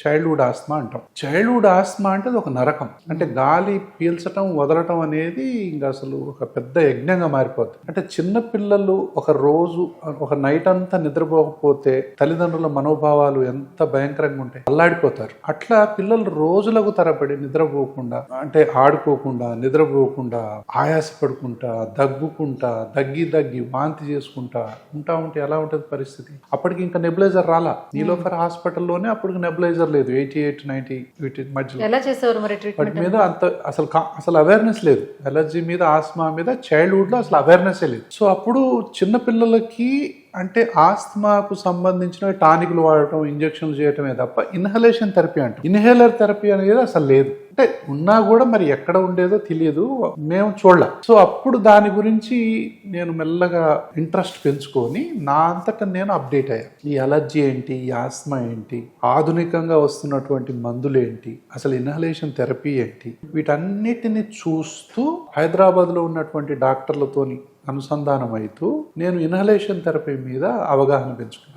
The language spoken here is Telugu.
చైల్డ్హుడ్ ఆస్మా అంటాం. చైల్డ్హుడ్ ఆస్మా అంటే అది ఒక నరకం. అంటే గాలి పీల్చటం వదలటం అనేది ఇంకా అసలు ఒక పెద్ద యజ్ఞంగా మారిపోతుంది. అంటే చిన్న పిల్లలు ఒక రోజు ఒక నైట్ అంతా నిద్రపోకపోతే తల్లిదండ్రుల మనోభావాలు ఎంత భయంకరంగా ఉంటాయి, అల్లాడిపోతారు. అట్లా పిల్లలు రోజులకు తరబడి నిద్రపోకుండా, అంటే ఆడుకోకుండా, నిద్రపోకుండా, ఆయాసపడుకుంటా, దగ్గుకుంటా, దగ్గి వాంతి చేసుకుంటా ఉంటే ఎలా ఉంటుంది పరిస్థితి? అప్పటికి ఇంకా నెబులైజర్ రాలా. నీలోఫర్ హాస్పిటల్లోనే అప్పటికి నెబులైజర్ లేదు. 88-90 వీటి మధ్యలో ఎలా చేసేవారు మరి వాటి ట్రీట్మెంట్? మీద అంత అసలు అవేర్నెస్ లేదు. ఎలర్జీ మీద, ఆస్మా మీద చైల్డ్హుడ్ లో అసలు అవేర్నెస్ లేదు. సో అప్పుడు చిన్న పిల్లలకి అంటే ఆస్తమాకు సంబంధించిన టానిక్లు వాడటం, ఇంజక్షన్లు చేయటమే తప్ప ఇన్హలేషన్ థెరపీ అంటాం. ఇన్హేలర్ థెరపీ అనేది అసలు లేదు. అంటే ఉన్నా కూడా మరి ఎక్కడ ఉండేదో తెలియదు, మేము చూడలే. సో అప్పుడు దాని గురించి నేను మెల్లగా ఇంట్రెస్ట్ పెంచుకొని నా అంతటా నేను అప్డేట్ అయ్యా. ఈ అలర్జీ ఏంటి, ఈ ఆస్మా ఏంటి, ఆధునికంగా వస్తున్నటువంటి మందులు ఏంటి, అసలు ఇన్హలేషన్ థెరపీ ఏంటి, వీటన్నిటిని చూస్తూ హైదరాబాద్లో ఉన్నటువంటి డాక్టర్లతోని అనుసంధానం అవుతూ నేను ఇన్హలేషన్ థెరపీ మీద అవగాహన పెంచుకున్నాను.